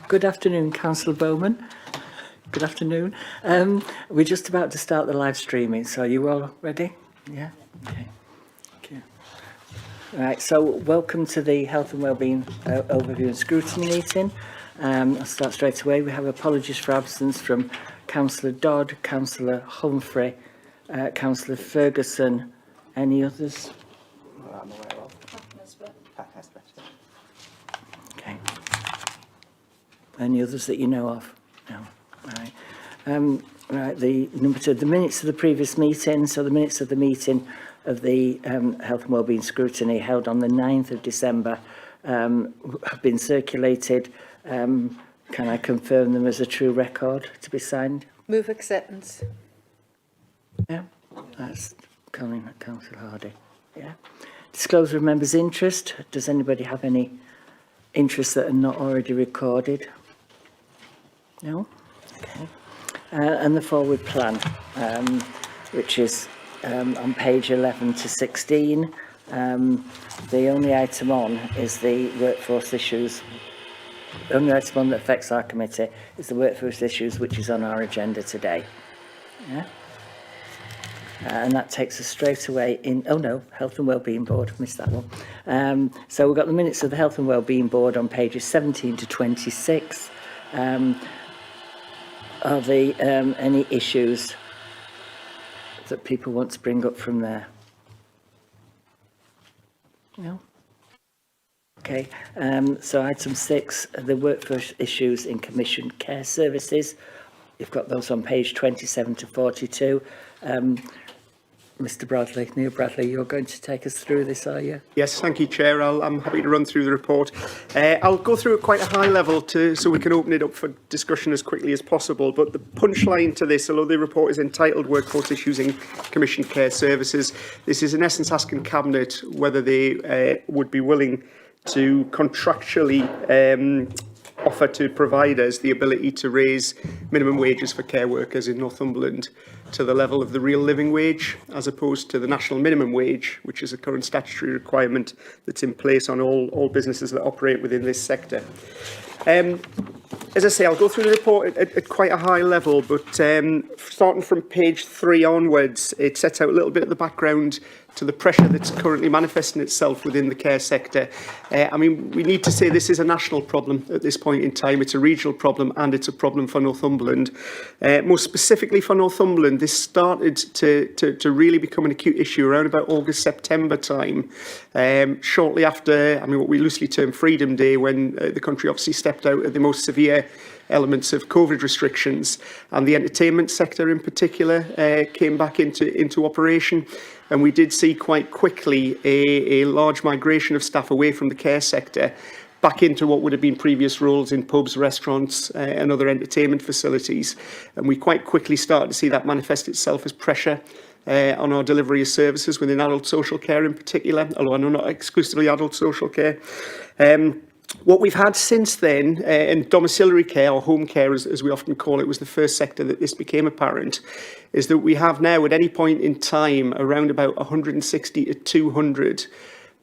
Good afternoon, Councillor Bowman. Good afternoon. We're just about to start the live streaming, so are you all ready? Yeah? Okay. Thank you. Right, so welcome to the Health and Wellbeing Overview and Scrutiny meeting. I'll start straight away. We have apologies for absence from Councillor Dodd, Councillor Humphrey, Councillor Ferguson. Any others? Well, I'm aware of. Okay. Any others that you know of? No. Right. Right. The number two, the minutes of the previous meeting. So the minutes of the meeting of the Health and Wellbeing Scrutiny held on the 9th of December have been circulated. Can I confirm them as a true record to be signed? Move acceptance. Yeah. That's Councillor Hardy. Yeah. Disclosure of members' interest. Does anybody have any interests that are not already recorded? No? Okay. And the forward plan, which is on page 11 to 16. The only item on is the workforce issues. The only item on that affects our committee is the workforce issues, which is on our agenda today. Yeah? And that takes us straight away in, oh no, Health and Wellbeing Board, missed that one. So we've got the minutes of the Health and Wellbeing Board on pages 17 to 26. Are there any issues that people want to bring up from there? No? Okay, so item 6, the workforce issues in commissioned care services. You've got those on page 27 to 42. Mr. Bradley, Neil Bradley, you're going to take us through this, are you? Yes, thank you, Chair. I'm happy to run through the report. I'll go through it quite a high level so we can open it up for discussion as quickly as possible. But the punchline to this, although the report is entitled Workforce Issues in Commissioned Care Services, this is in essence asking Cabinet whether they would be willing to contractually offer to providers the ability to raise minimum wages for care workers in Northumberland to the level of the real living wage, as opposed to the national minimum wage, which is a current statutory requirement that's in place on all businesses that operate within this sector. As I say, I'll go through the report at quite a high level, but starting from page 3 onwards, it sets out a little bit of the background to the pressure that's currently manifesting itself within the care sector. I mean, we need to say this is a national problem at this point in time. It's a regional problem and it's a problem for Northumberland. More specifically for Northumberland, this started to really become an acute issue around about August, September time, shortly after, I mean, what we loosely term Freedom Day, when the country obviously stepped out of the most severe elements of COVID restrictions, and the entertainment sector in particular came back into operation. And we did see quite quickly a large migration of staff away from the care sector back into what would have been previous roles in pubs, restaurants and other entertainment facilities. And we quite quickly started to see that manifest itself as pressure on our delivery of services within adult social care in particular, although I know not exclusively adult social care. What we've had since then, in domiciliary care, or home care as we often call it, was the first sector that this became apparent, is that we have now at any point in time around about 160 to 200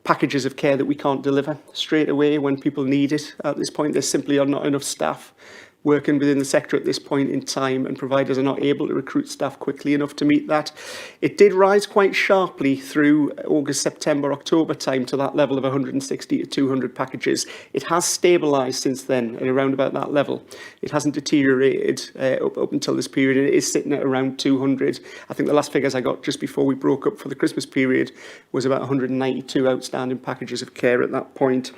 packages of care that we can't deliver straight away when people need it. At this point, there simply are not enough staff working within the sector at this point in time, and providers are not able to recruit staff quickly enough to meet that. It did rise quite sharply through August, September, October time to that level of 160 to 200 packages. It has stabilised since then at around about that level. It hasn't deteriorated up until this period, and it is sitting at around 200. I think the last figures I got just before we broke up for the Christmas period was about 192 outstanding packages of care at that point.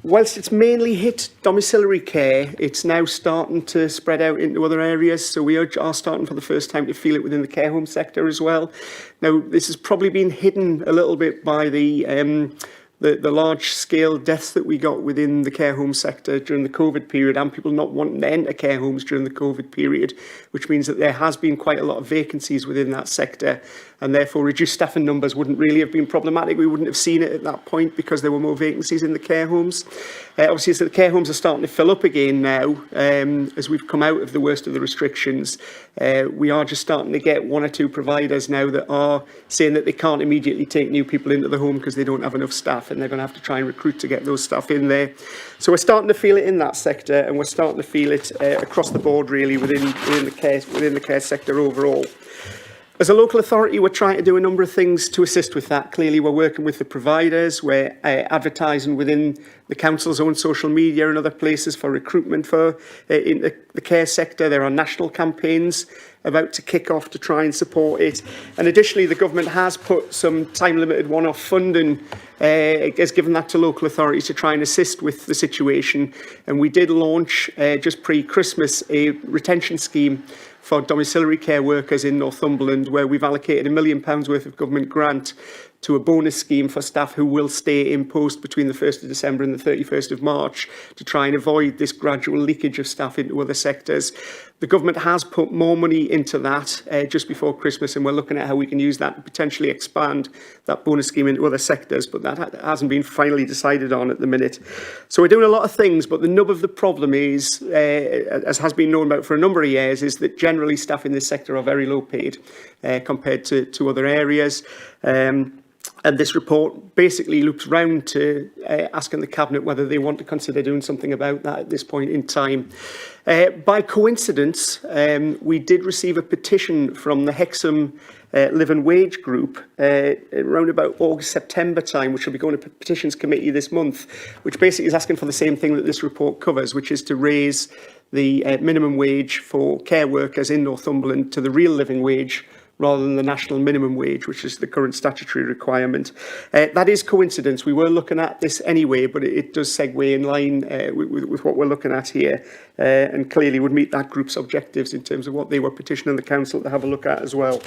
Whilst it's mainly hit domiciliary care, it's now starting to spread out into other areas. So we are starting for the first time to feel it within the care home sector as well. Now, this has probably been hidden a little bit by the large-scale deaths that we got within the care home sector during the COVID period, and people not wanting to enter care homes during the COVID period, which means that there has been quite a lot of vacancies within that sector, and therefore reduced staffing numbers wouldn't really have been problematic. We wouldn't have seen it at that point because there were more vacancies in the care homes. Obviously, so the care homes are starting to fill up again now as we've come out of the worst of the restrictions. We are just starting to get 1 or 2 providers now that are saying that they can't immediately take new people into the home because they don't have enough staff. staff, and they're going to have to try and recruit to get those staff in there. So we're starting to feel it in that sector, and we're starting to feel it across the board, really, within the care sector overall. As a local authority, we're trying to do a number of things to assist with that. Clearly, we're working with the providers. We're advertising within the council's own social media and other places for recruitment for in the care sector. There are national campaigns about to kick off to try and support it. And additionally, the government has put some time-limited one-off funding, has given that to local authorities to try and assist with the situation. And we did launch, just pre-Christmas, a retention scheme for domiciliary care workers in Northumberland, where we've allocated £1 million worth of government grant to a bonus scheme for staff who will stay in post between the 1st of December and the 31st of March to try and avoid this gradual leakage of staff into other sectors. The government has put more money into that just before Christmas, and we're looking at how we can use that to potentially expand that bonus scheme into other sectors, but that hasn't been finally decided on at the minute. So we're doing a lot of things, but the nub of the problem is, as has been known about for a number of years, is that generally staff in this sector are very low paid compared to other areas. And this report basically loops round to asking the Cabinet whether they want to consider doing something about that at this point in time. By coincidence, we did receive a petition from the Hexham Live and Wage Group around about August, September time, which will be going to Petitions Committee this month, which basically is asking for the same thing that this report covers, which is to raise the minimum wage for care workers in Northumberland to the real living wage, rather than the national minimum wage, which is the current statutory requirement. That is coincidence. We were looking at this anyway, but it does segue in line with what we're looking at here, and clearly would meet that group's objectives in terms of what they were petitioning the council to have a look at as well.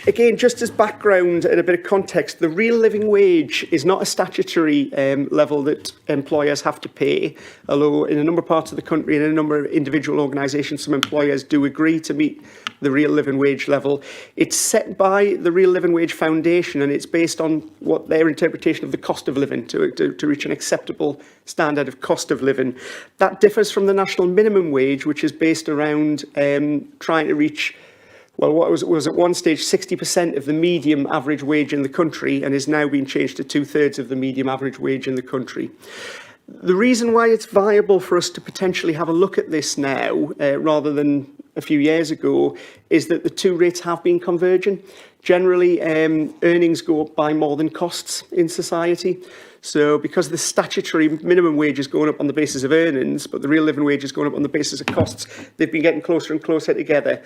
Again, just as background and a bit of context, the real living wage is not a statutory level that employers have to pay, although in a number of parts of the country and in a number of individual organisations, some employers do agree to meet the real living wage level. It's set by the Real Living Wage Foundation, and it's based on what their interpretation of the cost of living to reach an acceptable standard of cost of living. That differs from the national minimum wage, which is based around trying to reach, well, what was at one stage 60% of the medium average wage in the country, and is now being changed to 2/3 of the medium average wage in the country. The reason why it's viable for us to potentially have a look at this now, rather than a few years ago, is that the two rates have been converging. Generally, earnings go up by more than costs in society. So because the statutory minimum wage is going up on the basis of earnings, but the real living wage is going up on the basis of costs, they've been getting closer and closer together.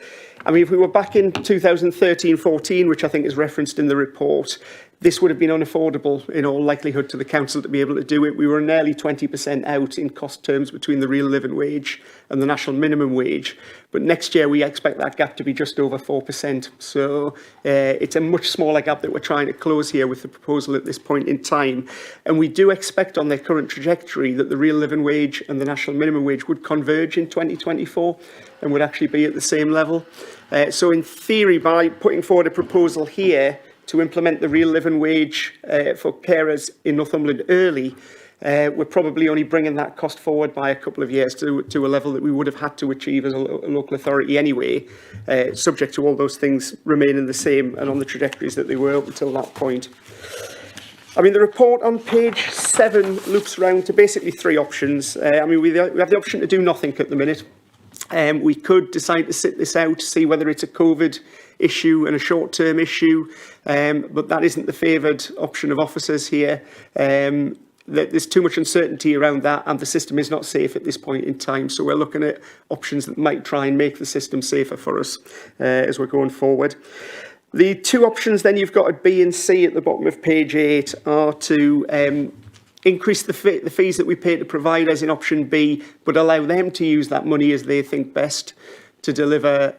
I mean, if we were back in 2013-14, which I think is referenced in the report, this would have been unaffordable in all likelihood to the council to be able to do it. We were nearly 20% out in cost terms between the real living wage and the national minimum wage. But next year we expect that gap to be just over 4%. So it's a much smaller gap that we're trying to close here with the proposal at this point in time. And we do expect on their current trajectory that the real living wage and the national minimum wage would converge in 2024 and would actually be at the same level. So in theory, by putting forward a proposal here to implement the real living wage for carers in Northumberland early, we're probably only bringing that cost forward by a couple of years to a level that we would have had to achieve as a local authority anyway, subject to all those things remaining the same and on the trajectories that they were up until that point. I mean, the report on page 7 loops round to basically 3 options. I mean, we have the option to do nothing at the minute. We could decide to sit this out, see whether it's a COVID issue and a short-term issue, but that isn't the favoured option of officers here. There's too much uncertainty around that, and the system is not safe at this point in time. So we're looking at options that might try and make the system safer for us as we're going forward. The 2 options then you've got at B and C at the bottom of page 8 are to increase the fees that we pay to providers in option B, but allow them to use that money as they think best to deliver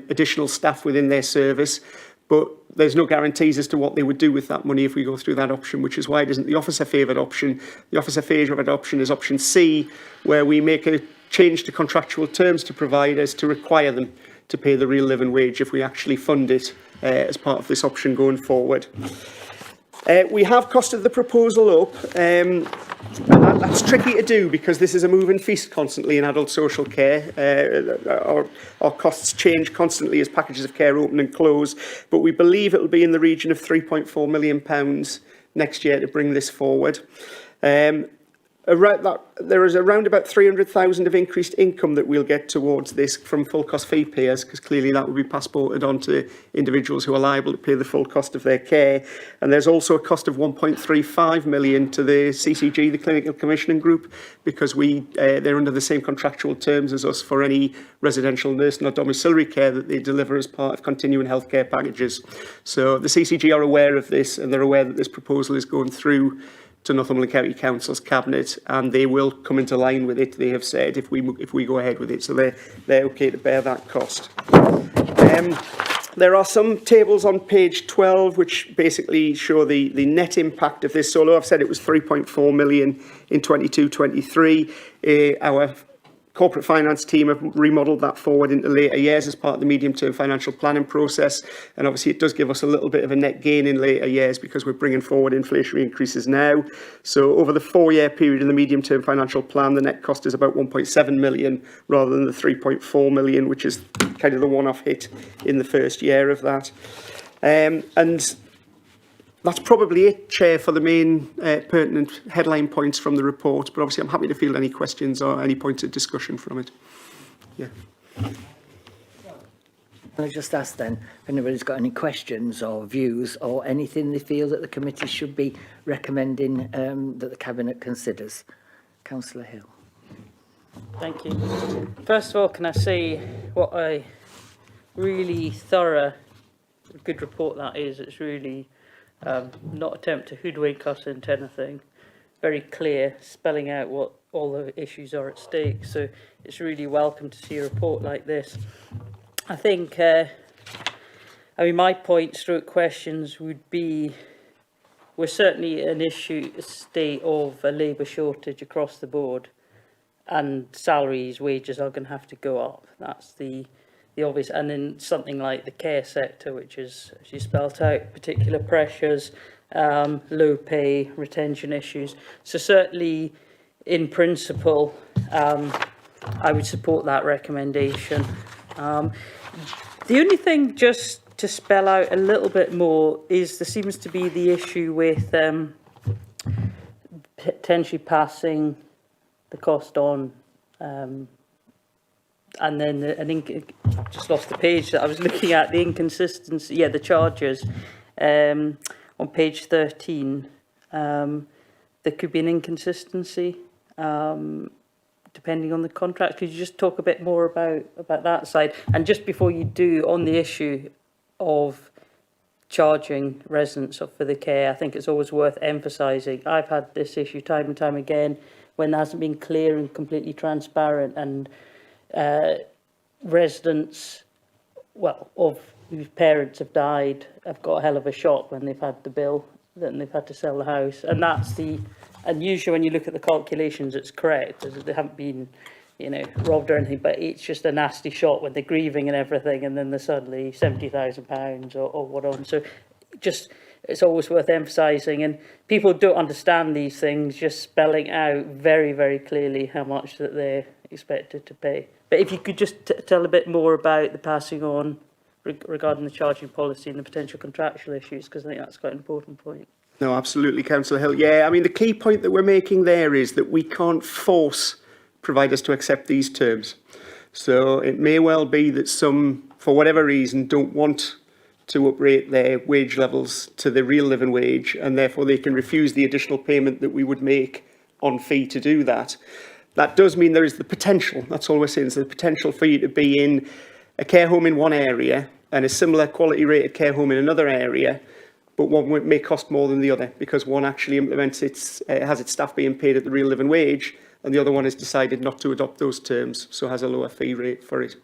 additional staff within their service. But there's no guarantees as to what they would do with that money if we go through that option, which is why it isn't the officer favoured option. The officer favoured option is option C, where we make a change to contractual terms to providers to require them to pay the real living wage if we actually fund it as part of this option going forward. We have costed the proposal up, and that's tricky to do because this is a moving feast constantly in adult social care. Our costs change constantly as packages of care open and close, but we believe it will be in the region of £3.4 million next year to bring this forward. There is around about 300,000 of increased income that we'll get towards this from full cost fee payers, because clearly that will be passported onto individuals who are liable to pay the full cost of their care. And there's also a cost of 1.35 million to the CCG, the Clinical Commissioning Group, because they're under the same contractual terms as us for any residential nursing or domiciliary care that they deliver as part of continuing healthcare packages. So the CCG are aware of this, and they're aware that this proposal is going through to Northumberland County Council's cabinet, and they will come into line with it, they have said, if we go ahead with it. So they're okay to bear that cost. There are some tables on page 12 which basically show the net impact of this. So although I've said it was 3.4 million in 22-23, our corporate finance team have remodelled that forward into later years as part of the medium-term financial planning process, and obviously it does give us a little bit of a net gain in later years because we're bringing forward inflationary increases now. So over the 4-year period in the medium-term financial plan, the net cost is about 1.7 million rather than the 3.4 million, which is kind of the one-off hit in the first year of that. And that's probably it, Chair, for the main pertinent headline points from the report. But obviously, I'm happy to field any questions or any points of discussion from it. Yeah. Can I just ask then, if anybody's got any questions or views or anything they feel that the committee should be recommending that the Cabinet considers? Councillor Hill. Thank you. First of all, can I say what a really thorough, good report that is. It's really not attempt to hoodwink us into anything, very clear, spelling out what all the issues are at stake. So it's really welcome to see a report like this. I think, my point stroke questions would be, we're certainly a state of a labour shortage across the board, and salaries, wages are going to have to go up. That's the obvious. And in something like the care sector, which is, as you spelt out, particular pressures, low pay, retention issues. So certainly, in principle, I would support that recommendation. The only thing, just to spell out a little bit more, is there seems to be the issue with potentially passing the cost on, and then I've just lost the page that I was looking at, the inconsistency, the charges on page 13. There could be an inconsistency depending on the contract. Could you just talk a bit more about that side? And just before you do, on the issue of charging residents for the care, I think it's always worth emphasising. I've had this issue time and time again when there hasn't been clear and completely transparent, and residents, of whose parents have died, have got a hell of a shock when they've had the bill, then they've had to sell the house. And that's and usually when you look at the calculations, it's correct. They haven't been, robbed or anything, but it's just a nasty shock when they're grieving and everything, and then there's suddenly £70,000 or what on. So it's always worth emphasising, and people don't understand these things, just spelling out very, very clearly how much that they're expected to pay. But if you could just tell a bit more about the passing on regarding the charging policy and the potential contractual issues, because I think that's quite an important point. No, absolutely, Councillor Hill. Yeah, I mean, the key point that we're making there is that we can't force providers to accept these terms. So it may well be that some, for whatever reason, don't want to uprate their wage levels to the real living wage, and therefore they can refuse the additional payment that we would make on fee to do that. That does mean there is the potential, that's all we're saying, is the potential for you to be in a care home in one area and a similar quality rated care home in another area, but one may cost more than the other because one actually implements has its staff being paid at the real living wage, and the other one has decided not to adopt those terms, so has a lower fee rate for it.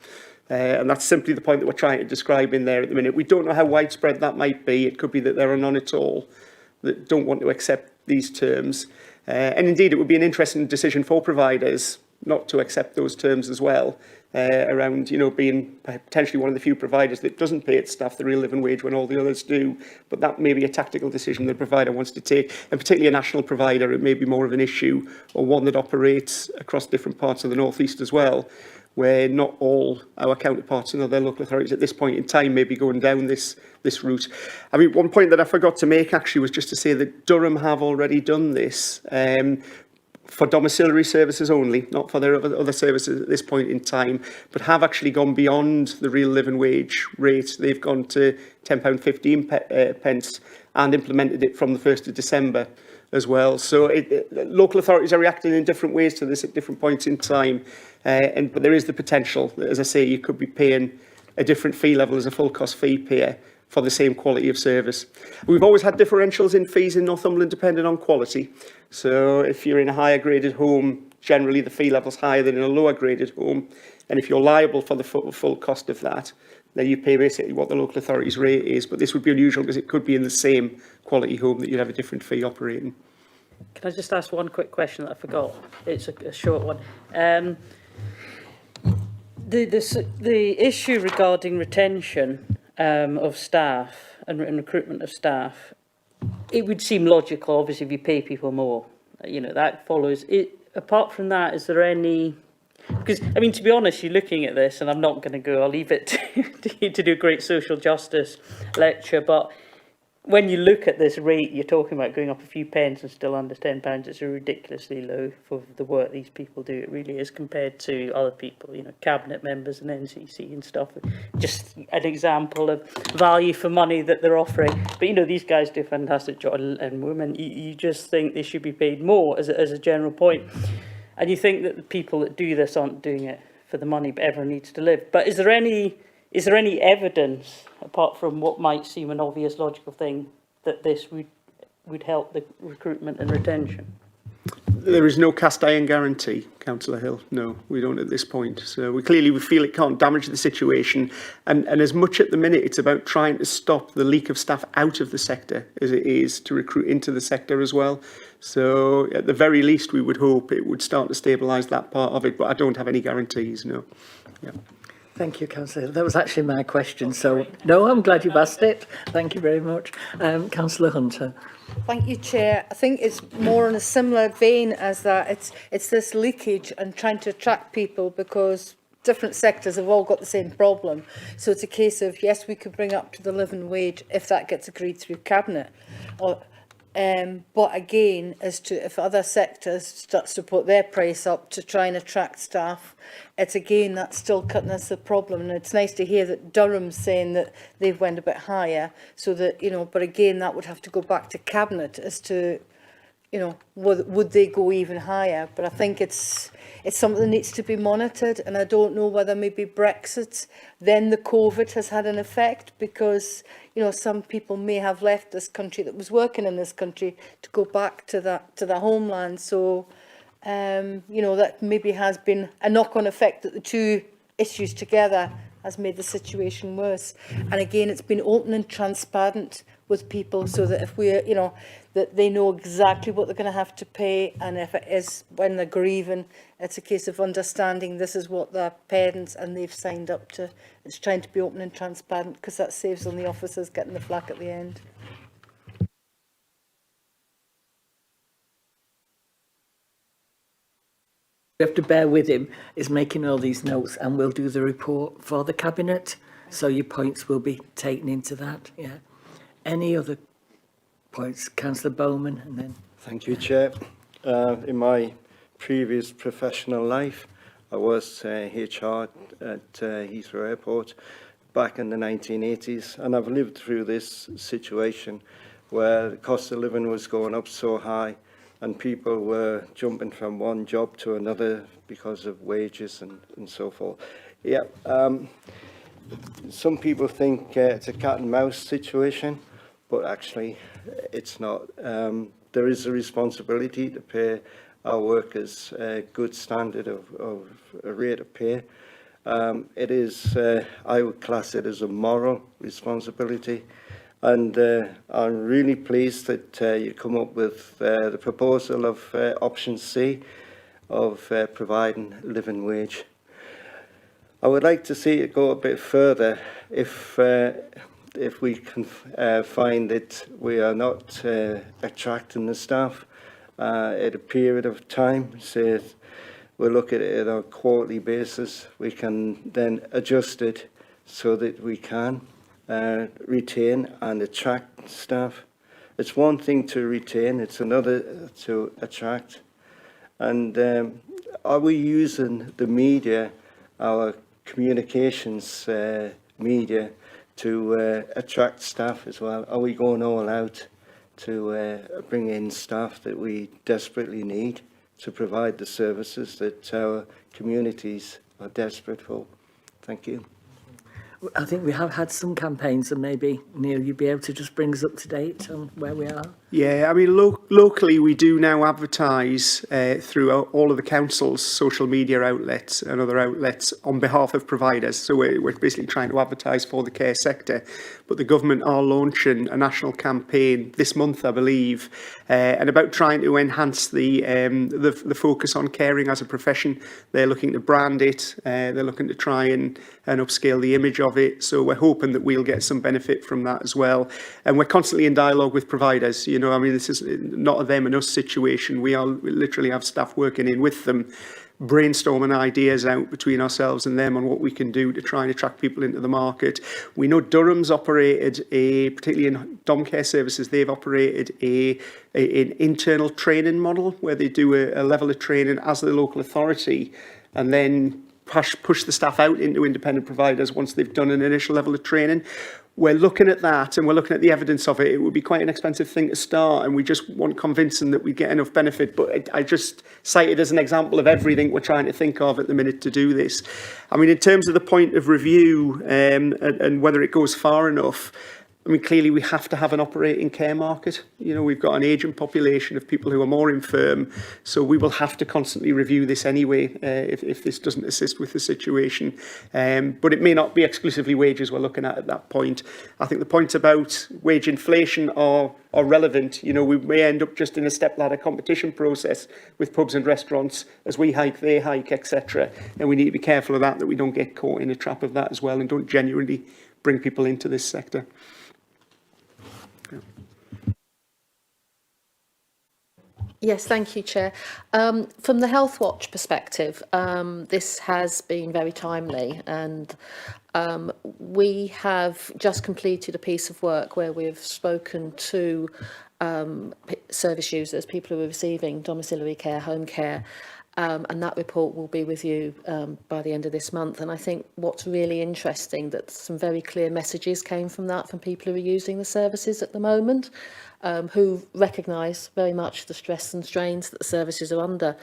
And that's simply the point that we're trying to describe in there at the minute. We don't know how widespread that might be. It could be that there are none at all that don't want to accept these terms. And indeed, it would be an interesting decision for providers not to accept those terms as well, around, you know, being potentially one of the few providers that doesn't pay its staff the real living wage when all the others do. But that may be a tactical decision the provider wants to take, and particularly a national provider, it may be more of an issue, or one that operates across different parts of the North East as well, where not all our counterparts in other local authorities at this point in time may be going down this route. I mean, one point that I forgot to make actually was just to say that Durham have already done this for domiciliary services only, not for their other services at this point in time, but have actually gone beyond the real living wage rate. They've gone to £10.15 pence and implemented it from the 1st of December as well. So local authorities are reacting in different ways to this at different points in time. But there is the potential, as I say, you could be paying a different fee level as a full cost fee payer for the same quality of service. We've always had differentials in fees in Northumberland depending on quality. So if you're in a higher graded home, generally the fee level's higher than in a lower graded home. And if you're liable for the full cost of that, then you pay basically what the local authority's rate is. But this would be unusual because it could be in the same quality home that you'd have a different fee operating. Can I just ask one quick question that I forgot? It's a short one. The issue regarding retention of staff and recruitment of staff, it would seem logical, obviously, if you pay people more. You know, that follows. Apart from that, is there any... Because, I mean, to be honest, you're looking at this, and I'm not going to go, I'll leave it to you to do a great social justice lecture, but when you look at this rate, you're talking about going up a few pence and still under £10. It's ridiculously low for the work these people do. It really is, compared to other people, you know, cabinet members and NCC and stuff. Just an example of value for money that they're offering. But, you know, these guys do a fantastic job, and women, you just think they should be paid more as a general point. And you think that the people that do this aren't doing it for the money, but everyone needs to live. But is there any evidence, apart from what might seem an obvious logical thing, that this would help the recruitment and retention? There is no cast iron guarantee, Councillor Hill. No, we don't at this point. So we feel it can't damage the situation. And as much at the minute, it's about trying to stop the leak of staff out of the sector as it is to recruit into the sector as well. So at the very least, we would hope it would start to stabilise that part of it. But I don't have any guarantees, no. Yeah. Thank you, Councillor. That was actually my question. So, no, I'm glad you've asked it. Thank you very much. Councillor Hunter. Thank you, Chair. I think it's more in a similar vein as that. It's this leakage and trying to attract people, because different sectors have all got the same problem. So it's a case of, yes, we could bring up to the living wage if that gets agreed through Cabinet. But again, as to if other sectors start to put their price up to try and attract staff, it's again, that's still cutting us the problem. And it's nice to hear that Durham's saying that they've went a bit higher, so that, you know, but again, that would have to go back to Cabinet as to, you know, would they go even higher? But I think it's something that needs to be monitored, and I don't know whether maybe Brexit, then the COVID has had an effect, because, you know, some people may have left this country that was working in this country to go back to the homeland. So, you know, that maybe has been a knock-on effect, that the two issues together has made the situation worse. And again, it's been open and transparent with people, so that if we're, you know, that they know exactly what they're going to have to pay, and if it is when they're grieving, it's a case of understanding this is what their parents and they've signed up to. It's trying to be open and transparent, because that saves on the officers getting the flack at the end. We have to bear with him, is making all these notes, and we'll do the report for the Cabinet. So your points will be taken into that, yeah. Any other points? Councillor Bowman, and then... Thank you, Chair. In my previous professional life, I was HR at Heathrow Airport back in the 1980s, and I've lived through this situation where the cost of living was going up so high, and people were jumping from one job to another because of wages and so forth. Yeah, some people think it's a cat and mouse situation, but actually it's not. There is a responsibility to pay our workers a good standard of a rate of pay. It is, I would class it as a moral responsibility. And I'm really pleased that you come up with the proposal of option C of providing living wage. I would like to see it go a bit further if we can find that we are not attracting the staff at a period of time, say we'll look at it on a quarterly basis, we can then adjust it so that we can retain and attract staff. It's one thing to retain, it's another to attract. And are we using the media, our communications media, to attract staff as well? Are we going all out to bring in staff that we desperately need to provide the services that our communities are desperate for? Thank you. I think we have had some campaigns, and maybe, Neil, you'd be able to just bring us up to date on where we are. Yeah, I mean, locally we do now advertise through all of the council's social media outlets and other outlets on behalf of providers. So we're basically trying to advertise for the care sector. But the government are launching a national campaign this month, I believe, and about trying to enhance the focus on caring as a profession. They're looking to brand it. They're looking to try and upscale the image of it. So we're hoping that we'll get some benefit from that as well. And we're constantly in dialogue with providers. You know, I mean, this is not a them and us situation. We literally have staff working in with them, brainstorming ideas out between ourselves and them on what we can do to try and attract people into the market. We know Durham's operated particularly in dom care services, they've operated an internal training model where they do a level of training as the local authority and then push the staff out into independent providers once they've done an initial level of training. We're looking at that and we're looking at the evidence of it. It would be quite an expensive thing to start, and we just want convincing that we get enough benefit. But I just cite it as an example of everything we're trying to think of at the minute to do this. I mean, in terms of the point of review and whether it goes far enough, I mean, clearly we have to have an operating care market. You know, we've got an ageing population of people who are more infirm, so we will have to constantly review this anyway if this doesn't assist with the situation. But it may not be exclusively wages we're looking at that point. I think the points about wage inflation are relevant. You know, we may end up just in a stepladder competition process with pubs and restaurants. As we hike, they hike, etc. And we need to be careful of that we don't get caught in a trap of that as well and don't genuinely bring people into this sector. Yes, thank you, Chair. From the Healthwatch perspective, this has been very timely, and we have just completed a piece of work where we've spoken to service users, people who are receiving domiciliary care, home care, and that report will be with you by the end of this month. And I think what's really interesting, that some very clear messages came from that from people who are using the services at the moment, who recognise very much the stress and strains that the services are under.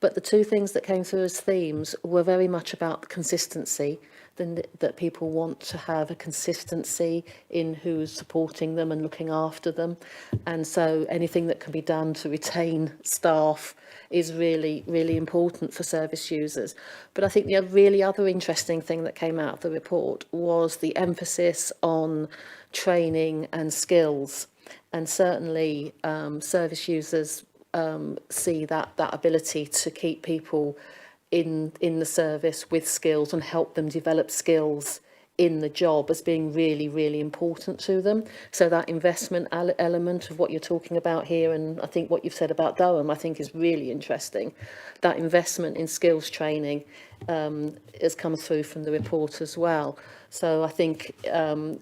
But the two things that came through as themes were very much about the consistency, that people want to have a consistency in who's supporting them and looking after them. And so anything that can be done to retain staff is really, really important for service users. But I think the really other interesting thing that came out of the report was the emphasis on training and skills. And certainly service users see that ability to keep people in the service with skills and help them develop skills in the job as being really, really important to them. So that investment element of what you're talking about here, and I think what you've said about Durham, I think is really interesting. That investment in skills training has come through from the report as well. So I think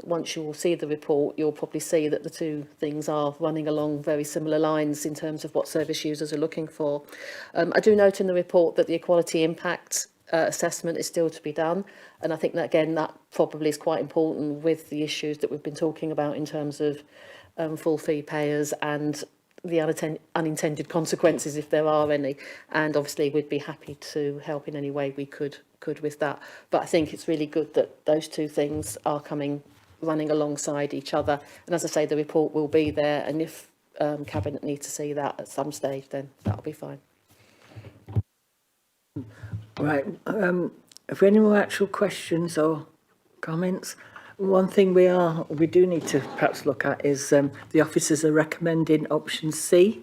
once you will see the report, you'll probably see that the two things are running along very similar lines in terms of what service users are looking for. I do note in the report that the equality impact assessment is still to be done. And I think that, again, that probably is quite important with the issues that we've been talking about in terms of full fee payers and the unintended consequences, if there are any. And obviously we'd be happy to help in any way we could with that. But I think it's really good that those two things are running alongside each other. And as I say, the report will be there. And if Cabinet need to see that at some stage, then that'll be fine. Right. Have we any more actual questions or comments? One thing we do need to perhaps look at is the officers are recommending option C.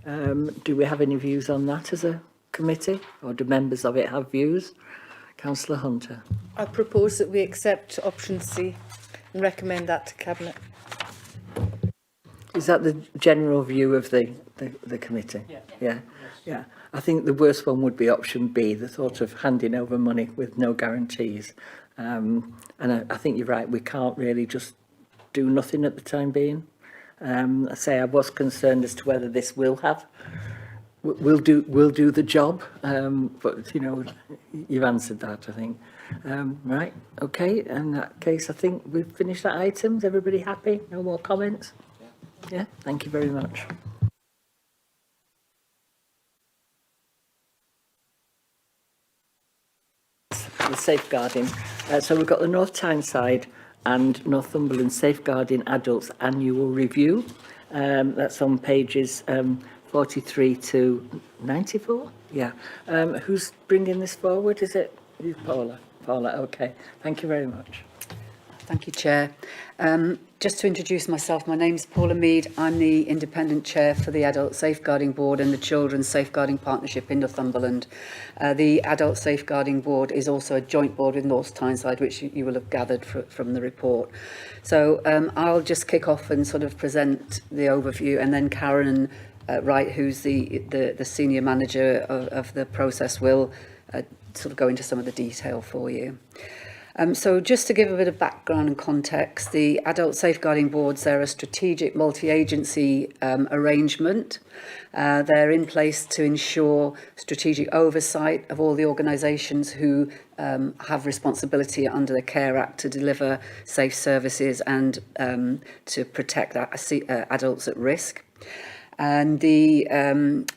Do we have any views on that as a committee, or do members of it have views? Councillor Hunter. I propose that we accept option C and recommend that to Cabinet. Is that the general view of the committee? Yeah. Yeah. I think the worst one would be option B, the thought of handing over money with no guarantees. And I think you're right, we can't really just do nothing at the time being. I say I was concerned as to whether this will do the job, but you know, you've answered that, I think. Right, okay, in that case, I think we've finished that item. Is everybody happy? No more comments? Yeah, thank you very much. The safeguarding. So we've got the North Tyneside and Northumberland Safeguarding Adults Annual Review. That's on pages 43 to 94. Yeah. Who's bringing this forward? Is it you, Paula? Paula, okay. Thank you very much. Thank you, Chair. Just to introduce myself, my name's Paula Mead. I'm the Independent Chair for the Adult Safeguarding Board and the Children's Safeguarding Partnership in Northumberland. The Adult Safeguarding Board is also a joint board with North Tyneside, which you will have gathered from the report. So I'll just kick off and sort of present the overview, and then Karen Wright, who's the Senior Manager of the process, will sort of go into some of the detail for you. So just to give a bit of background and context, the Adult Safeguarding Boards, they're a strategic multi-agency arrangement. They're in place to ensure strategic oversight of all the organisations who have responsibility under the Care Act to deliver safe services and to protect adults at risk. And the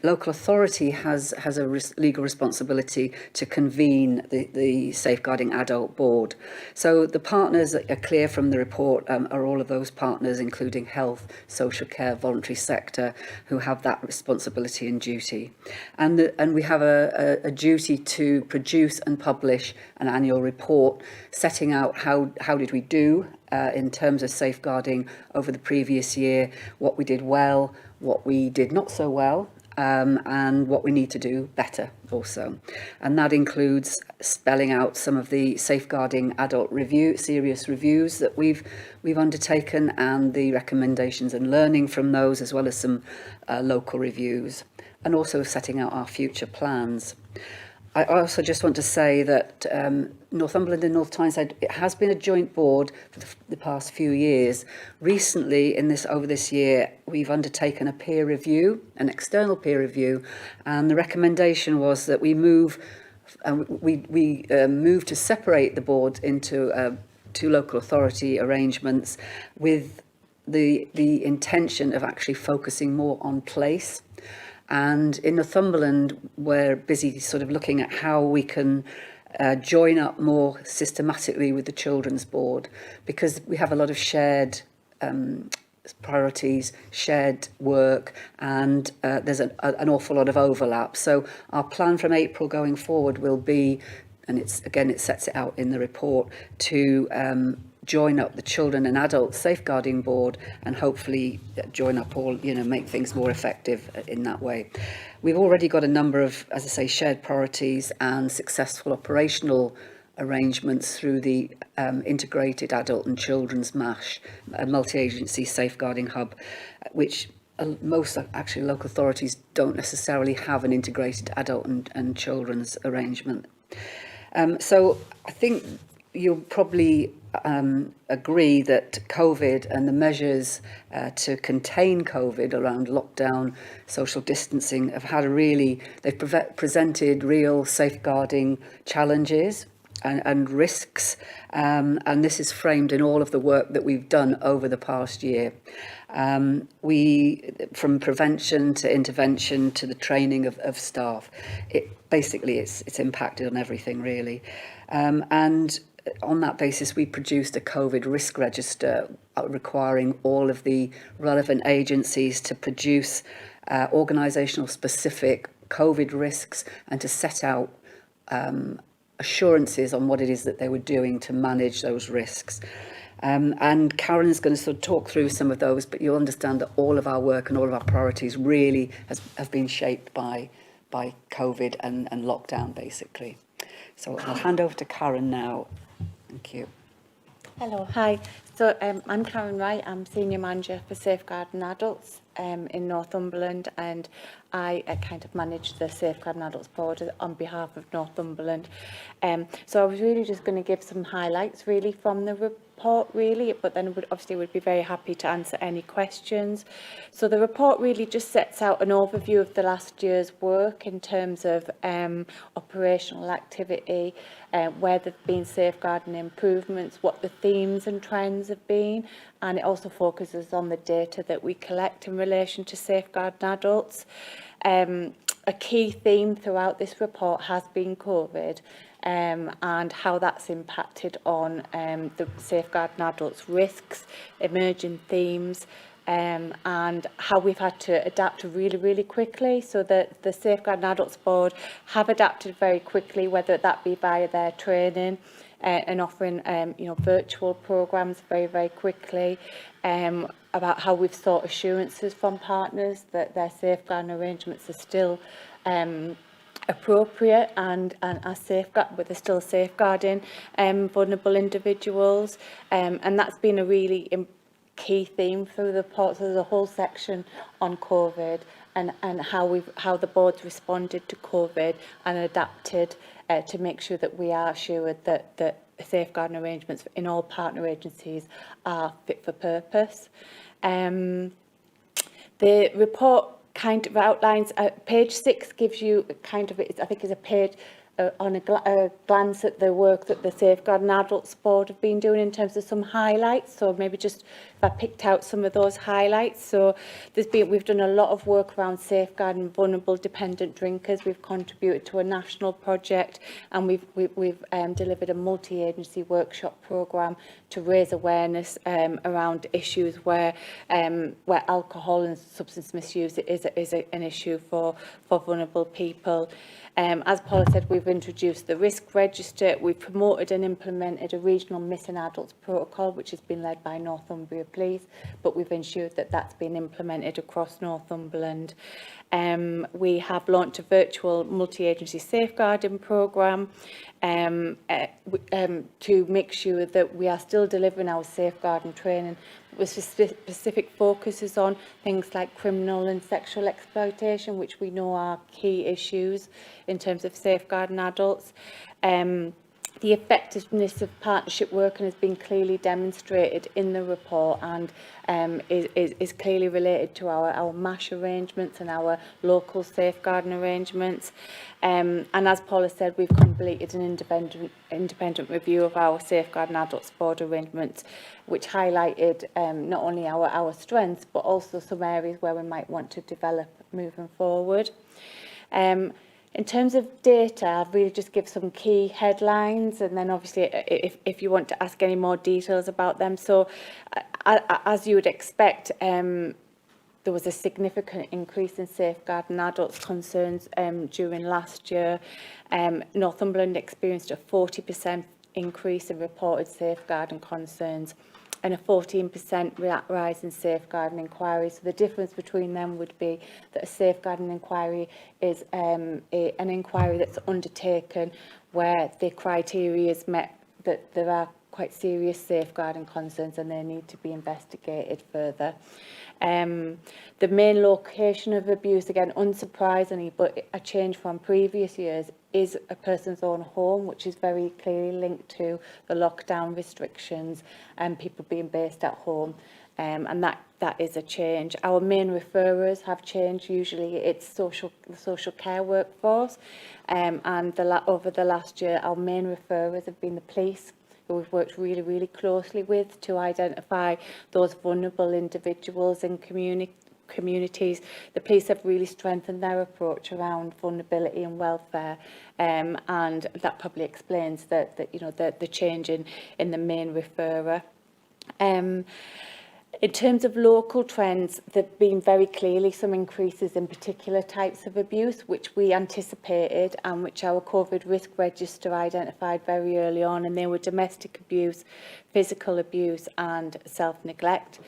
local authority has a legal responsibility to convene the Safeguarding Adult Board. So the partners that are clear from the report are all of those partners, including health, social care, voluntary sector, who have that responsibility and duty. And we have a duty to produce and publish an annual report setting out how did we do in terms of safeguarding over the previous year, what we did well, what we did not so well, and what we need to do better also. And that includes spelling out some of the safeguarding adult serious reviews that we've undertaken, and the recommendations and learning from those, as well as some local reviews, and also setting out our future plans. I also just want to say that Northumberland and North Tyneside, it has been a joint board for the past few years. Recently, over this year, we've undertaken a peer review, an external peer review, and the recommendation was that we move to separate the board into two local authority arrangements, with the intention of actually focusing more on place. And in Northumberland, we're busy sort of looking at how we can join up more systematically with the Children's Board, because we have a lot of shared priorities, shared work, and there's an awful lot of overlap. So our plan from April going forward will be, and it sets it out in the report, to join up the Children and Adult Safeguarding Board, and hopefully join up all, make things more effective in that way. We've already got a number of, as I say, shared priorities and successful operational arrangements through the Integrated Adult and Children's MASH, a multi-agency safeguarding hub, which most actually local authorities don't necessarily have an integrated adult and children's arrangement. So I think you'll probably agree that COVID and the measures to contain COVID around lockdown, social distancing, have had they've presented real safeguarding challenges and risks, and this is framed in all of the work that we've done over the past year. From prevention to intervention to the training of staff, it's impacted on everything really, and on that basis, we produced a COVID risk register requiring all of the relevant agencies to produce organisational specific COVID risks and to set out assurances on what it is that they were doing to manage those risks. And Karen's going to sort of talk through some of those, but you'll understand that all of our work and all of our priorities really have been shaped by COVID and lockdown, basically. So I'll hand over to Karen now. Thank you. Hello, hi. So I'm Karen Wright. I'm Senior Manager for Safeguarding Adults in Northumberland, and I kind of manage the Safeguarding Adults Board on behalf of Northumberland. So I was really just going to give some highlights really from the report really, but then would be very happy to answer any questions. So the report really just sets out an overview of the last year's work in terms of operational activity, where there have been safeguarding improvements, what the themes and trends have been, and it also focuses on the data that we collect in relation to safeguarding adults. A key theme throughout this report has been COVID, and how that's impacted on the safeguarding adults' risks, emerging themes, and how we've had to adapt really, really quickly. So that the Safeguarding Adults Board have adapted very quickly, whether that be via their training and offering virtual programmes very, very quickly, about how we've sought assurances from partners that their safeguarding arrangements are still appropriate and but they're still safeguarding vulnerable individuals, and that's been a really key theme through the report. So there's a whole section on COVID and how the board's responded to COVID and adapted to make sure that we are assured that safeguarding arrangements in all partner agencies are fit for purpose. The report kind of outlines, page 6 gives you kind of, I think is a page on a glance at the work that the Safeguarding Adults Board have been doing in terms of some highlights. So maybe just if I picked out some of those highlights. So we've done a lot of work around safeguarding vulnerable dependent drinkers. We've contributed to a national project, and we've delivered a multi-agency workshop programme to raise awareness around issues where alcohol and substance misuse is an issue for vulnerable people. As Paula said, we've introduced the risk register. We've promoted and implemented a regional missing adults protocol, which has been led by Northumbria Police, but we've ensured that that's been implemented across Northumberland. We have launched a virtual multi-agency safeguarding programme to make sure that we are still delivering our safeguarding training with specific focuses on things like criminal and sexual exploitation, which we know are key issues in terms of safeguarding adults. The effectiveness of partnership working has been clearly demonstrated in the report and is clearly related to our MASH arrangements and our local safeguarding arrangements. And as Paula said, we've completed an independent review of our Safeguarding Adults Board arrangements, which highlighted not only our strengths, but also some areas where we might want to develop moving forward. In terms of data, I'll really just give some key headlines, and then obviously if you want to ask any more details about them. So as you would expect, there was a significant increase in safeguarding adults concerns during last year. Northumberland experienced a 40% increase in reported safeguarding concerns and a 14% rise in safeguarding inquiries. So the difference between them would be that a safeguarding inquiry is an inquiry that's undertaken where the criteria is met that there are quite serious safeguarding concerns and they need to be investigated further. The main location of abuse, again, unsurprisingly, but a change from previous years, is a person's own home, which is very clearly linked to the lockdown restrictions and people being based at home. And that is a change. Our main referrers have changed. Usually it's the social care workforce. And over the last year, our main referrers have been the police, who we've worked really, really closely with to identify those vulnerable individuals in communities. The police have really strengthened their approach around vulnerability and welfare, and that probably explains the change in the main referrer. In terms of local trends, there have been very clearly some increases in particular types of abuse, which we anticipated and which our COVID risk register identified very early on, and they were domestic abuse, physical abuse and self-neglect.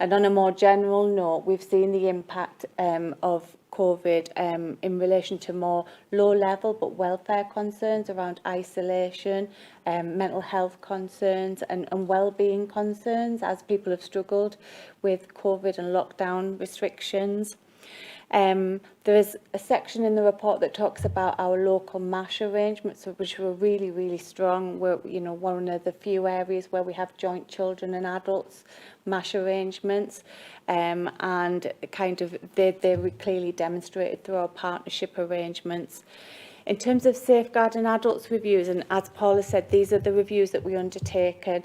And on a more general note, we've seen the impact of COVID in relation to more low-level but welfare concerns around isolation, mental health concerns and well-being concerns as people have struggled with COVID and lockdown restrictions. There is a section in the report that talks about our local MASH arrangements, which were really, really strong. We're, you know, one of the few areas where we have joint children and adults MASH arrangements, and kind of they were clearly demonstrated through our partnership arrangements. In terms of safeguarding adults reviews, and as Paula said, these are the reviews that we undertake, and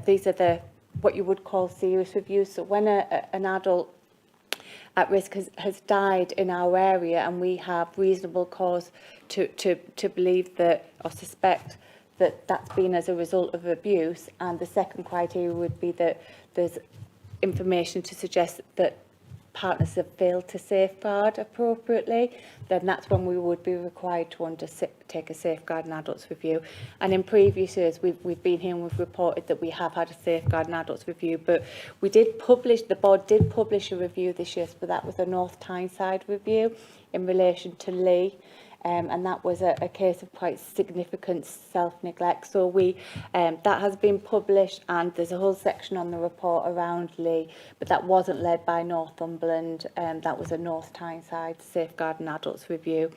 these are the what you would call serious reviews. So when an adult at risk has died in our area and we have reasonable cause to believe that or suspect that that's been as a result of abuse, and the second criteria would be that there's information to suggest that partners have failed to safeguard appropriately, then that's when we would be required to undertake a safeguarding adults review. And in previous years, we've been here and we've reported that we have had a safeguarding adults review, but we did publish, the board did publish a review this year, but that was a North Tyneside review in relation to Lee. And that was a case of quite significant self-neglect. So that has been published, and there's a whole section on the report around Lee, but that wasn't led by Northumberland. That was a North Tyneside Safeguarding Adults review.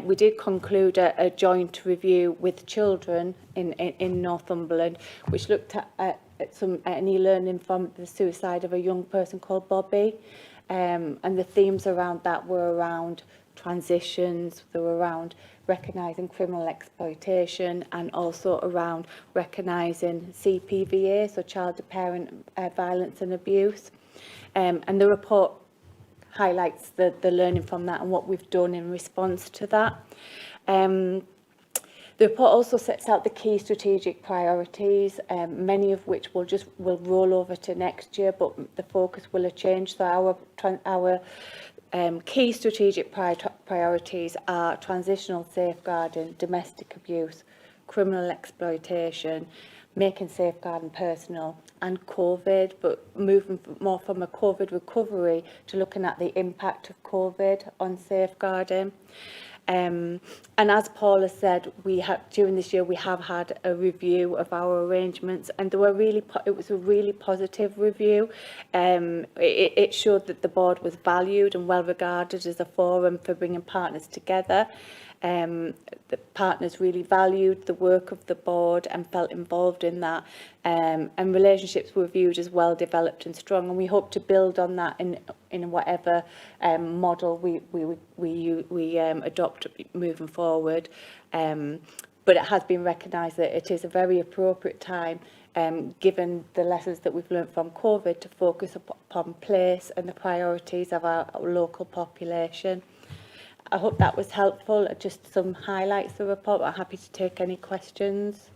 We did conclude a joint review with children in Northumberland, which looked at an e-learning from the suicide of a young person called Bobby. And the themes around that were around transitions, they were around recognising criminal exploitation, and also around recognising CPVA, so child-to-parent violence and abuse. And the report highlights the learning from that and what we've done in response to that. The report also sets out the key strategic priorities, many of which will roll over to next year, but the focus will have changed. So our key strategic priorities are transitional safeguarding, domestic abuse, criminal exploitation, making safeguarding personal, and COVID, but moving more from a COVID recovery to looking at the impact of COVID on safeguarding. And as Paula said, during this year we have had a review of our arrangements, and it was a really positive review. It showed that the board was valued and well regarded as a forum for bringing partners together. The partners really valued the work of the board and felt involved in that, and relationships were viewed as well developed and strong, and we hope to build on that in whatever model we adopt moving forward. But it has been recognised that it is a very appropriate time, given the lessons that we've learned from COVID, to focus upon place and the priorities of our local population. I hope that was helpful. Just some highlights of the report, but I'm happy to take any questions.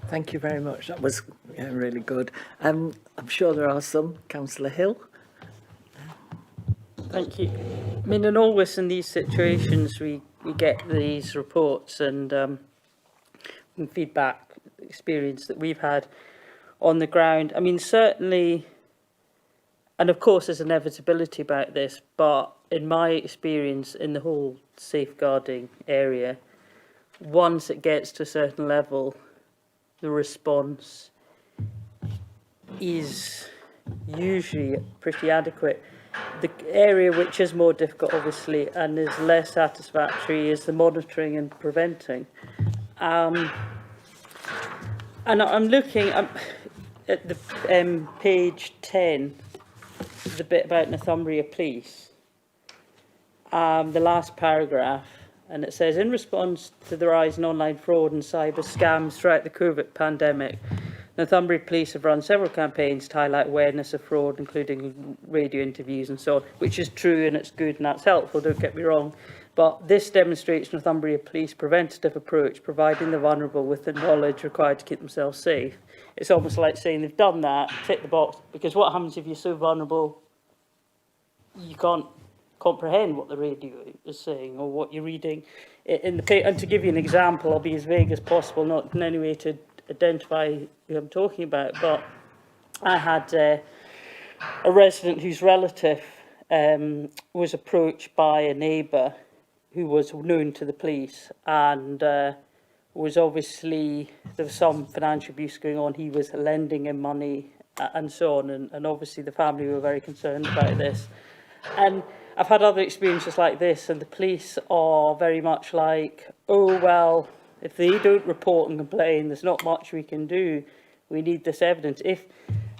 Thank you very much. That was really good. I'm sure there are some. Councillor Hill. Thank you. I mean, in always in these situations, we get these reports and feedback, experience that we've had on the ground. I mean, certainly, and of course there's inevitability about this, but in my experience in the whole safeguarding area, once it gets to a certain level, the response is usually pretty adequate. The area which is more difficult, obviously, and is less satisfactory is the monitoring and preventing. And I'm looking at the page 10, the bit about Northumbria Police. The last paragraph, and it says, in response to the rise in online fraud and cyber scams throughout the COVID pandemic, Northumbria Police have run several campaigns to highlight awareness of fraud, including radio interviews and so on, which is true and it's good and that's helpful, don't get me wrong. But this demonstrates Northumbria Police preventative approach, providing the vulnerable with the knowledge required to keep themselves safe. It's almost like saying they've done that, tick the box, because what happens if you're so vulnerable, you can't comprehend what the radio is saying or what you're reading in the paper. And to give you an example, I'll be as vague as possible, not in any way to identify who I'm talking about, but I had a resident whose relative was approached by a neighbour who was known to the police, and was obviously, there was some financial abuse going on. He was lending him money and so on, and obviously the family were very concerned about this. And I've had other experiences like this, and the police are very much like, oh, well, if they don't report and complain, there's not much we can do. We need this evidence. If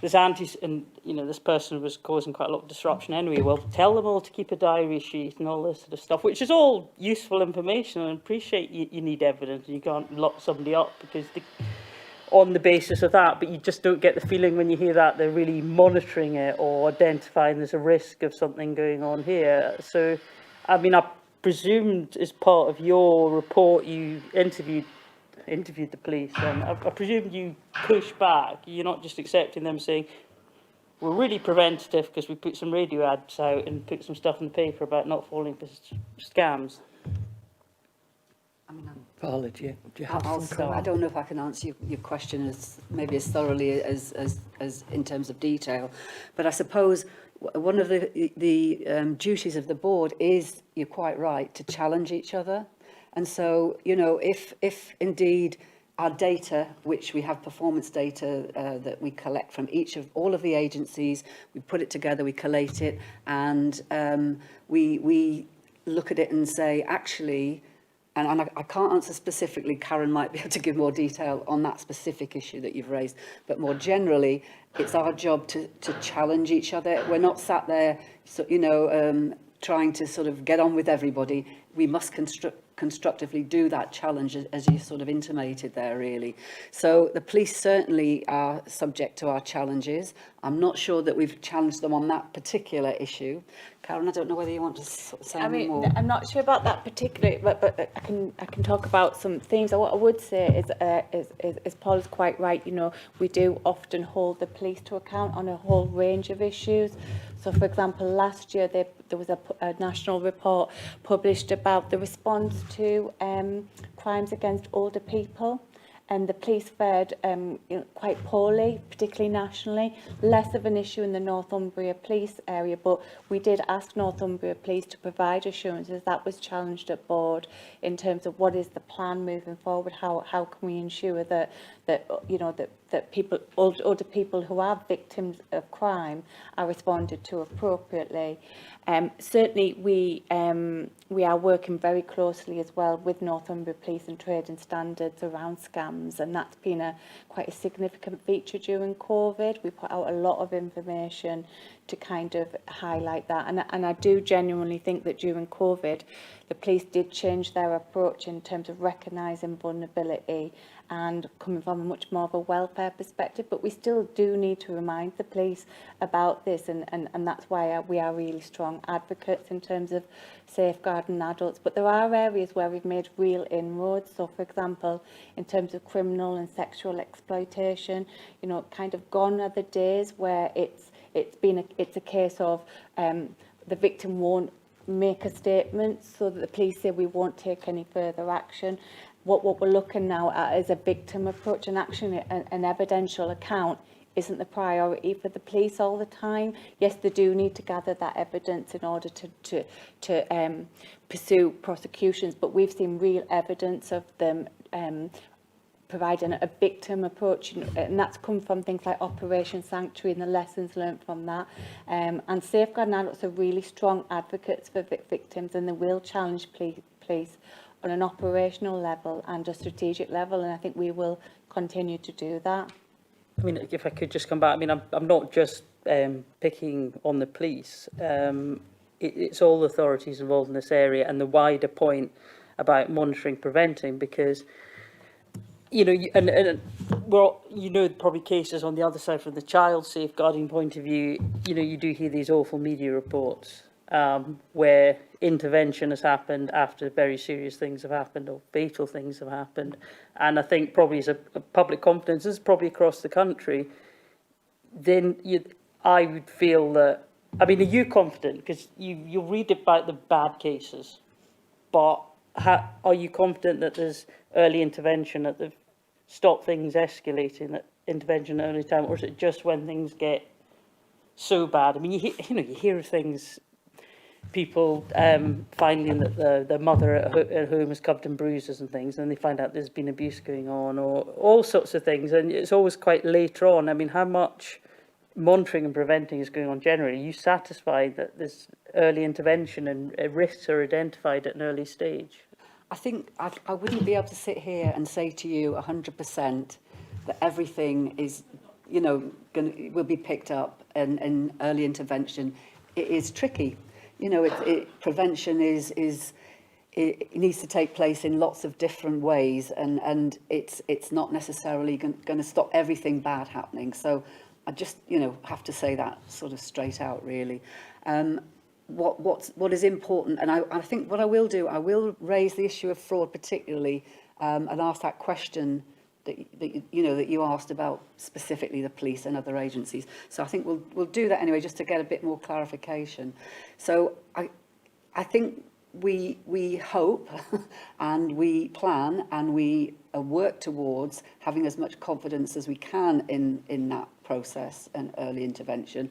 there's and this person was causing quite a lot of disruption anyway, well, tell them all to keep a diary sheet and all this sort of stuff, which is all useful information, and I appreciate you need evidence and you can't lock somebody up because on the basis of that, but you just don't get the feeling when you hear that they're really monitoring it or identifying there's a risk of something going on here. So, I mean, I presumed as part of your report you interviewed the police, and I presumed you push back. You're not just accepting them saying, we're really preventative because we put some radio ads out and put some stuff in the paper about not falling for scams. I mean, Paula, do you have I'll some go. I comment? don't know if I can answer your question as thoroughly as in terms of detail, but I suppose one of the duties of the board is, you're quite right, to challenge each other. And so, if indeed our data, which we have performance data that we collect from all of the agencies, we put it together, we collate it, and we look at it and say, actually, and I can't answer specifically, Karen might be able to give more detail on that specific issue that you've raised, but more generally, it's our job to challenge each other. We're not sat there, trying to sort of get on with everybody. We must constructively do that challenge, as you sort of intimated there, really. So the police certainly are subject to our challenges. I'm not sure that we've challenged them on that particular issue. Karen, I don't know whether you want to say any more. I'm not sure about that particular, but I can talk about some themes. What I would say is Paul is quite right. We do often hold the police to account on a whole range of issues. So, for example, last year there was a national report published about the response to crimes against older people. And the police fared quite poorly, particularly nationally. Less of an issue in the Northumbria police area, but we did ask Northumbria police to provide assurances. That was challenged at board in terms of what is the plan moving forward. How can we ensure that people, older people who are victims of crime, are responded to appropriately. Certainly, we are working very closely as well with Northumbria Police and Trading Standards around scams, and that's been quite a significant feature during COVID. We put out a lot of information to kind of highlight that, and I do genuinely think that during COVID, the police did change their approach in terms of recognising vulnerability and coming from a much more of a welfare perspective, but we still do need to remind the police about this, and that's why we are really strong advocates in terms of safeguarding adults. But there are areas where we've made real inroads. So, for example, in terms of criminal and sexual exploitation, kind of gone are the days where it's a case of the victim won't make a statement, so that the police say we won't take any further action. What we're looking now at is a victim approach, and actually an evidential account isn't the priority for the police all the time. Yes, they do need to gather that evidence in order to pursue prosecutions, but we've seen real evidence of them providing a victim approach, and that's come from things like Operation Sanctuary and the lessons learned from that. And Safeguarding Adults are really strong advocates for victims, and they will challenge police on an operational level and a strategic level, and I think we will continue to do that. I mean, if I could just come back, I mean, I'm not just picking on the police. It's all authorities involved in this area, and the wider point about monitoring, preventing, because probably cases on the other side from the child safeguarding point of view. You do hear these awful media reports where intervention has happened after very serious things have happened or fatal things have happened. And I think probably as a public confidence, this is probably across the country, then I would feel that, I mean, are you confident? Because you'll read about the bad cases, but are you confident that there's early intervention, that they've stopped things escalating, that intervention at early time, or is it just when things get so bad? I mean, you hear of things people finding that the mother at home is covered in bruises and things, and they find out there's been abuse going on, or all sorts of things, and it's always quite later on. I mean, how much monitoring and preventing is going on generally? Are you satisfied that there's early intervention and risks are identified at an early stage? I think I wouldn't be able to sit here and say to you 100% that everything is, you know, will be picked up and early intervention. It is tricky. You know, prevention it needs to take place in lots of different ways, and it's not necessarily going to stop everything bad happening. So I just, you know, have to say that sort of straight out, really. What is important, and I think what I will do, I will raise the issue of fraud particularly, and ask that question that you asked about specifically the police and other agencies. So I think we'll do that anyway, just to get a bit more clarification. So I think we hope and we plan and we work towards having as much confidence as we can in that process and early intervention.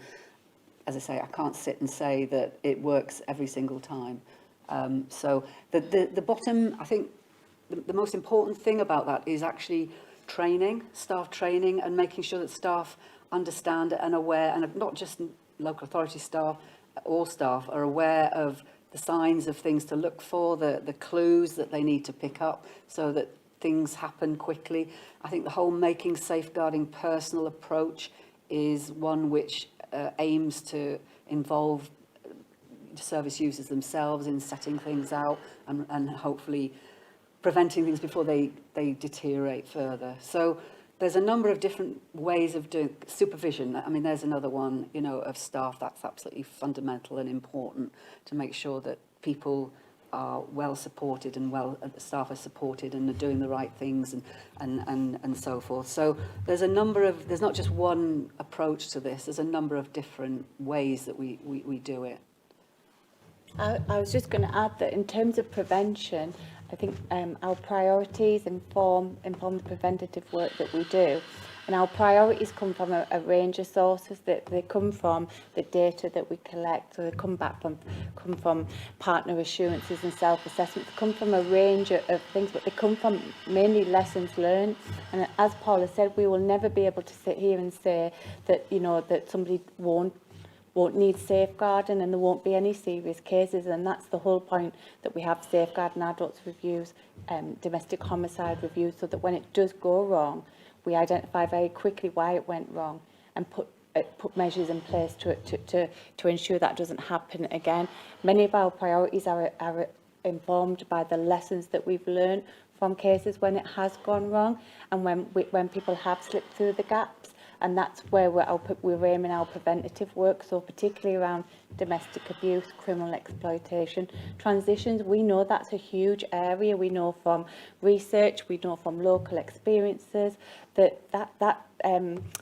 As I say, I can't sit and say that it works every single time. So the bottom, I think the most important thing about that is actually training, staff training, and making sure that staff understand and aware, and not just local authority staff, all staff are aware of the signs of things to look for, the clues that they need to pick up so that things happen quickly. I think the whole making safeguarding personal approach is one which aims to involve service users themselves in setting things out and hopefully preventing things before they deteriorate further. So there's a number of different ways of doing supervision. I mean, there's another one, you know, of staff. That's absolutely fundamental and important to make sure that people are well supported and the staff are supported and are doing the right things and so forth. So there's not just one approach to this. There's a number of different ways that we do it. I was just going to add that in terms of prevention, I think our priorities inform the preventative work that we do. And our priorities come from a range of sources. That they come from the data that we collect, so they come from partner assurances and self-assessment. They come from a range of things, but they come from mainly lessons learned. And as Paula said, we will never be able to sit here and say that, you know, that somebody won't need safeguarding and there won't be any serious cases, and that's the whole point that we have safeguarding adults reviews, domestic homicide reviews, so that when it does go wrong, we identify very quickly why it went wrong and put measures in place to ensure that doesn't happen again. Many of our priorities are informed by the lessons that we've learned from cases when it has gone wrong and when people have slipped through the gaps. And that's where we're aiming our preventative work, so particularly around domestic abuse, criminal exploitation, transitions. We know that's a huge area. We know from research, we know from local experiences that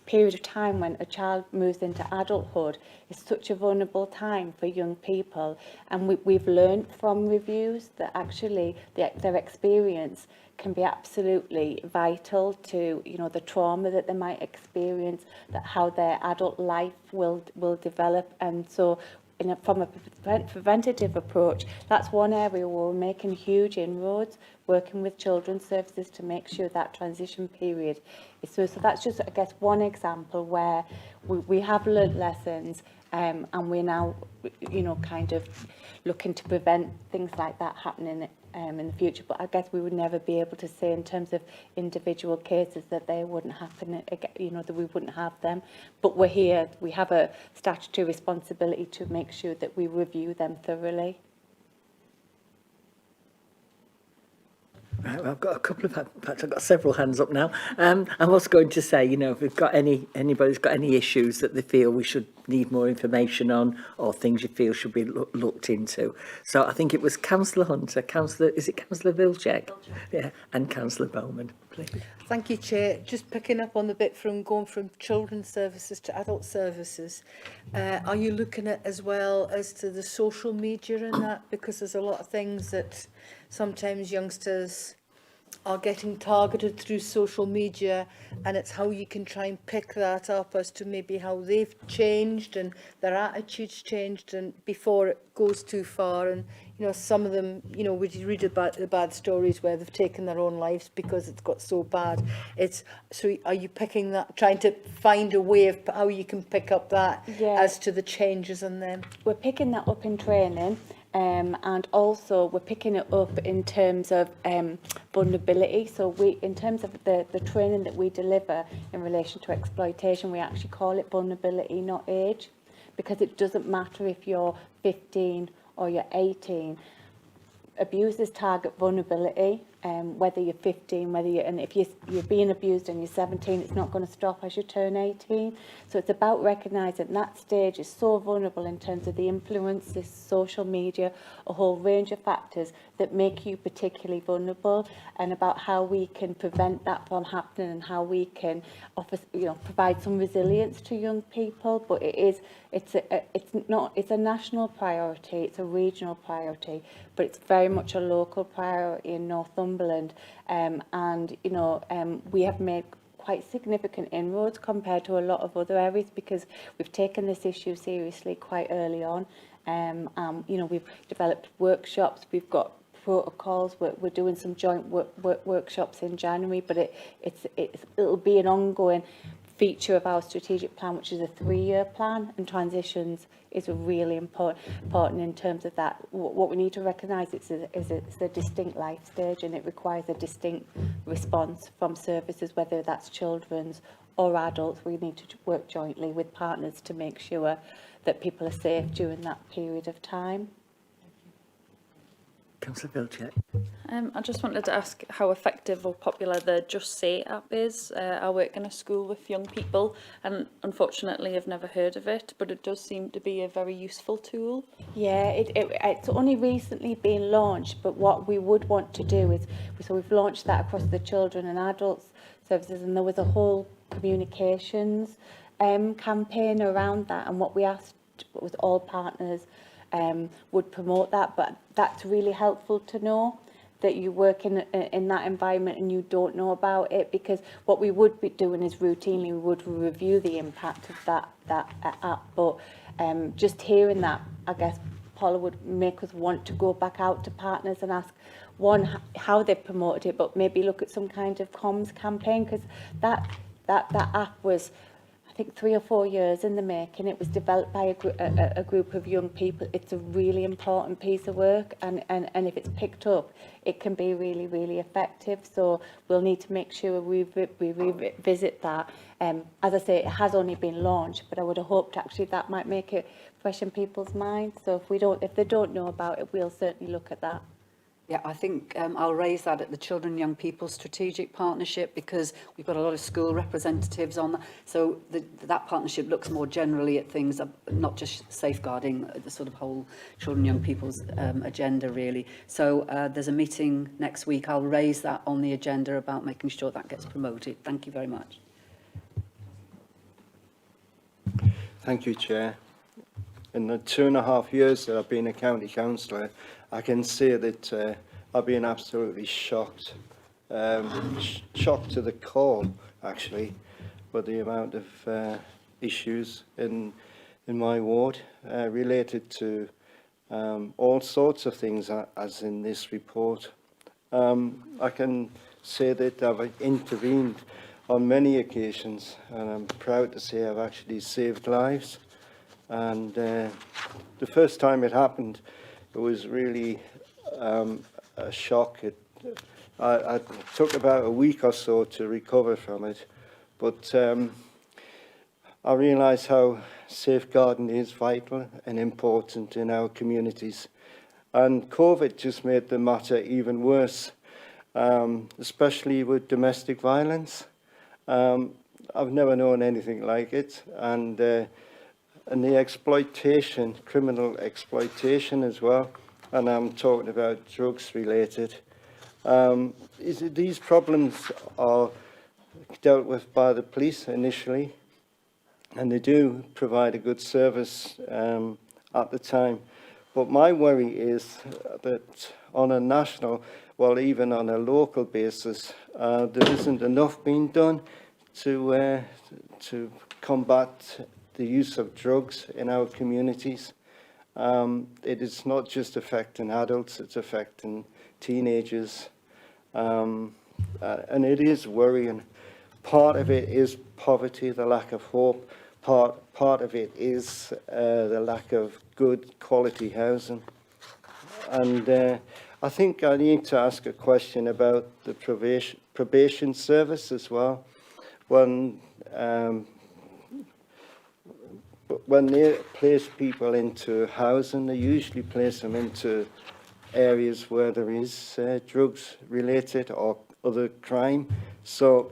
period of time when a child moves into adulthood is such a vulnerable time for young people. And we've learned from reviews that actually their experience can be absolutely vital to, you know, the trauma that they might experience, that how their adult life will develop. And so from a preventative approach, that's one area where we're making huge inroads, working with children's services to make sure that transition period is so that's just, I guess, one example where we have learned lessons, and we're now, you know, kind of looking to prevent things like that happening in the future. But I guess we would never be able to say in terms of individual cases that they wouldn't happen, you know, that we wouldn't have them. But we're here, we have a statutory responsibility to make sure that we review them thoroughly. Right, well, I've got a couple of, in fact, I've got several hands up now. I was going to say, you know, if we've got anybody's got any issues that they feel we should need more information on, or things you feel should be looked into. So I think it was Councillor Hunter, Councillor Vilcek? Yeah, and Councillor Bowman, please. Thank you, Chair. Just picking up on the bit from going from children's services to adult services, are you looking at as well as to the social media and that? Because there's a lot of things that sometimes youngsters are getting targeted through social media, and it's how you can try and pick that up as to maybe how they've changed and their attitudes changed and before it goes too far. And you know, some of them, you know, we read about the bad stories where they've taken their own lives because it's got so bad. It's so are you picking that, trying to find a way of how you can pick up that as to the changes in them? We're picking that up in training. And also we're picking it up in terms of vulnerability. So we, in terms of the training that we deliver in relation to exploitation, we actually call it vulnerability, not age, because it doesn't matter if you're 15 or you're 18. Abusers target vulnerability, whether you're 15, whether you're, and if you're being abused and you're 17, it's not going to stop as you turn 18. So it's about recognising that stage is so vulnerable in terms of the influences, social media, a whole range of factors that make you particularly vulnerable, and about how we can prevent that from happening and how we can offer, you know, provide some resilience to young people. But it's a national priority, it's a regional priority, but it's very much a local priority in Northumberland. And you know, we have made quite significant inroads compared to a lot of other areas because we've taken this issue seriously quite early on. You know, we've developed workshops, we've got protocols, we're doing some joint workshops in January, but it'll be an ongoing feature of our strategic plan, which is a 3-year plan, and transitions is really important in terms of that. What we need to recognise is it's a distinct life stage, and it requires a distinct response from services, whether that's children's or adults. We need to work jointly with partners to make sure that people are safe during that period of time. Councillor Bilchett. I just wanted to ask how effective or popular the Just Say app is. I work in a school with young people and unfortunately I've never heard of it, but it does seem to be a very useful tool. Yeah, it's only recently been launched, but what we would want to do is, so we've launched that across the children and adults services, and there was a whole communications campaign around that, and what we asked was all partners would promote that, but that's really helpful to know that you work in that environment and you don't know about it, because what we would be doing is routinely we would review the impact of that app, but just hearing that, I guess, Paula, would make us want to go back out to partners and ask, one, how they've promoted it, but maybe look at some kind of comms campaign, because that app was, I think, 3 or 4 years in the making. It was developed by a group of young people. It's a really important piece of work, and if it's picked up, it can be really, really effective. So we'll need to make sure we revisit that. As I say, it has only been launched, but I would have hoped actually that might make it fresh in people's minds. So if they don't know about it, we'll certainly look at that. Yeah, I think I'll raise that at the Children and Young People Strategic Partnership, because we've got a lot of school representatives on that. So that partnership looks more generally at things, not just safeguarding, the sort of whole children and young people's agenda, really. So there's a meeting next week. I'll raise that on the agenda about making sure that gets promoted. Thank you very much. Thank you, Chair. In the 2.5 years that I've been a county councillor, I can say that I've been absolutely shocked, shocked to the core, actually, with the amount of issues in my ward related to all sorts of things, as in this report. I can say that I've intervened on many occasions, and I'm proud to say I've actually saved lives. And the first time it happened, it was really a shock. I took about a week or so to recover from it, but I realised how safeguarding is vital and important in our communities. And COVID just made the matter even worse, especially with domestic violence. I've never known anything like it, and the exploitation, criminal exploitation as well, and I'm talking about drugs related. These problems are dealt with by the police initially, and they do provide a good service at the time, But my worry is that on a national, well, even on a local basis, there isn't enough being done to combat the use of drugs in our communities. It is not just affecting adults, it's affecting teenagers, and it is worrying. Part of it is poverty, the lack of hope. Part of it is the lack of good quality housing. And I think I need to ask a question about the probation service as well. When they place people into housing, they usually place them into areas where there is drugs related or other crime. So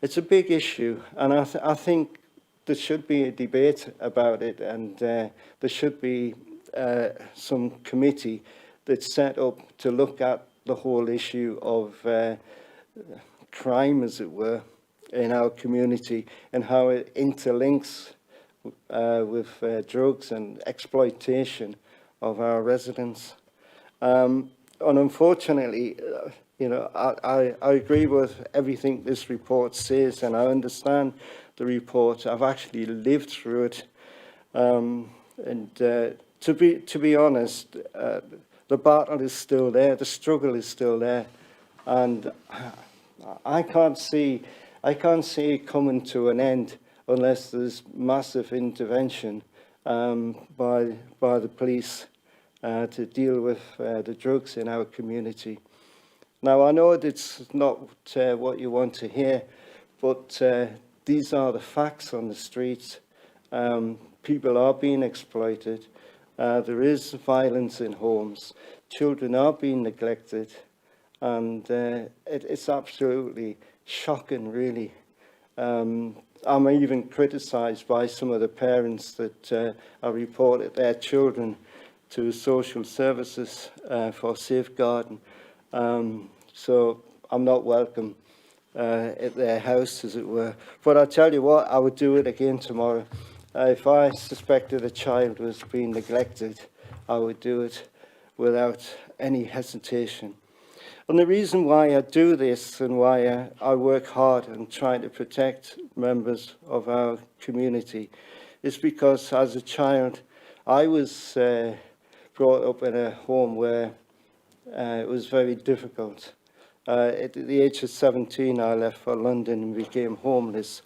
it's a big issue, and I think there should be a debate about it, and there should be some committee that's set up to look at the whole issue of crime, as it were, in our community, and how it interlinks with drugs and exploitation of our residents. And unfortunately, you know, I agree with everything this report says, and I understand the report. I've actually lived through it, and to be honest, the battle is still there, the struggle is still there, and I can't see it coming to an end unless there's massive intervention by the police to deal with the drugs in our community. Now, I know it's not what you want to hear, but these are the facts on the streets. People are being exploited. There is violence in homes. Children are being neglected. And it's absolutely shocking, really. I'm even criticised by some of the parents that have reported their children to social services for safeguarding. So I'm not welcome at their house, as it were. But I tell you what, I would do it again tomorrow. If I suspected a child was being neglected, I would do it without any hesitation. And the reason why I do this and why I work hard and trying to protect members of our community is because as a child, I was brought up in a home where it was very difficult. At the age of 17, I left for London and became homeless.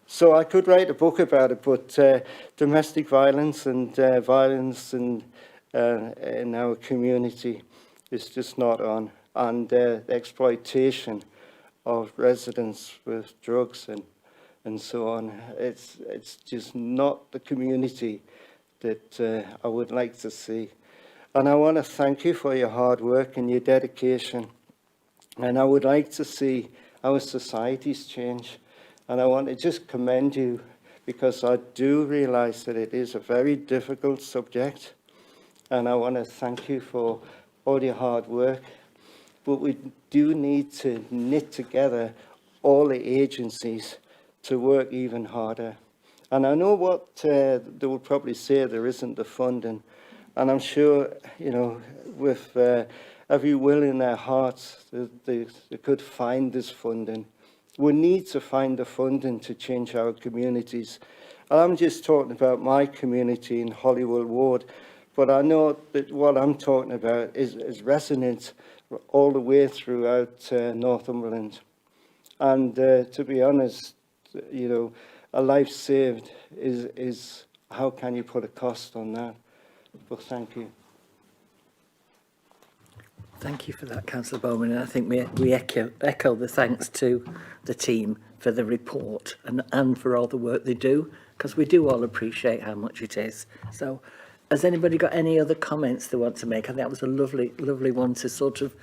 So I could write a book about it, but domestic violence and violence in our community is just not on. And the exploitation of residents with drugs and so on, it's just not the community that I would like to see. And I want to thank you for your hard work and your dedication. And I would like to see our societies change. And I want to just commend you, because I do realise that it is a very difficult subject. And I want to thank you for all your hard work. But we do need to knit together all the agencies to work even harder. And I know what they will probably say, there isn't the funding. And I'm sure, you know, with every will in their hearts, they could find this funding. We need to find the funding to change our communities. And I'm just talking about my community in Hollywood Ward, but I know that what I'm talking about is resonant all the way throughout Northumberland. And to be honest, you know, a life saved is how can you put a cost on that? But thank you. Thank you for that, Councillor Bowman, and I think we echo the thanks to the team for the report and for all the work they do, because we do all appreciate how much it is. So, has anybody got any other comments they want to make? I think that was a lovely one to sort of,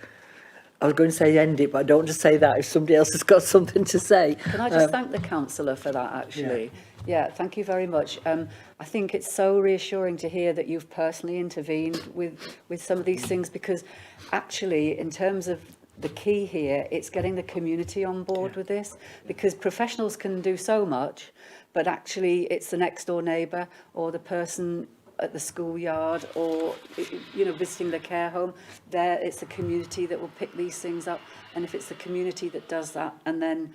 I was going to say end it, but I don't want to say that if somebody else has got something to say. Can I just thank the councillor for that, actually? Yeah, thank you very much. I think it's so reassuring to hear that you've personally intervened with some of these things, because actually, in terms of the key here, it's getting the community on board with this, because professionals can do so much, but actually it's the next door neighbour or the person at the schoolyard or, you know, visiting the care home, there it's the community that will pick these things up. And if it's the community that does that, and then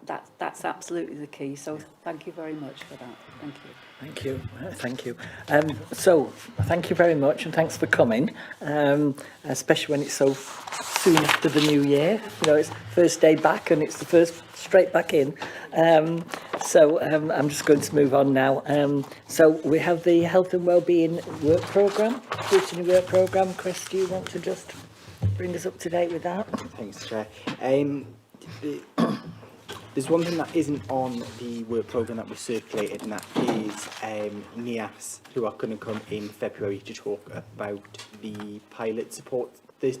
that's absolutely the key. So thank you very much for that. Thank you. Thank you. Thank you. So, thank you very much, and thanks for coming, especially when it's so soon after the new year. You know, it's first day back, and it's the first straight back in. So, I'm just going to move on now. So, we have the Health and Wellbeing work programme, scrutiny work programme. Chris, do you want to just bring us up to date with that? Thanks, Chair. There's one thing that isn't on the work programme that was circulated, and that is NIAS, who are going to come in February to talk about the pilot support, the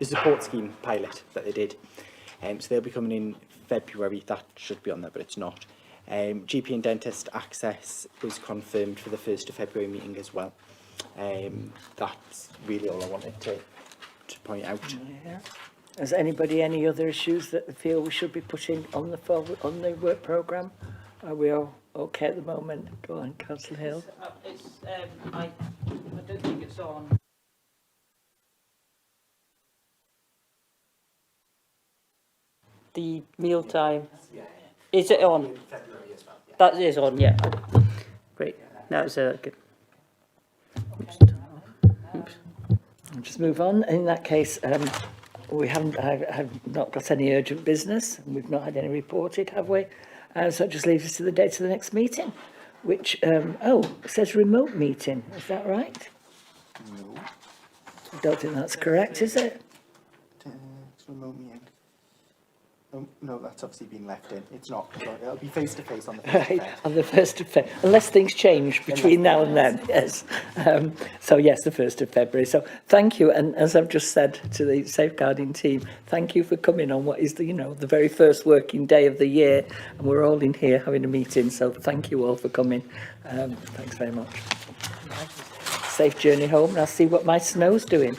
support scheme pilot that they did. So they'll be coming in February. That should be on there, but it's not. GP and dentist access was confirmed for the 1st of February meeting as well. That's really all I wanted to point out. Yeah. Has anybody any other issues that they feel we should be putting on the work programme? Are we all okay at the moment? Go on, Councillor Hill. I don't think it's on. The mealtime. Is it on? That is on, yeah. Great. That was good. Oops. I'll just move on. In that case, we haven't. I've not got any urgent business. We've not had any reported, have we? So it just leaves us to the date of the next meeting, which it says remote meeting. Is that right? No. I don't think that's correct, is it? It's remote meeting. No, that's obviously been left in. It's not. It'll be face to face on the 1st of Right, Feb. on the 1st of February, unless things change between now and then, yes. So yes, the 1st of February. So thank you, and as I've just said to the safeguarding team, thank you for coming on what is the, the very first working day of the year, and we're all in here having a meeting, so thank you all for coming. Thanks very much. Safe journey home, and I'll see what my snow's doing.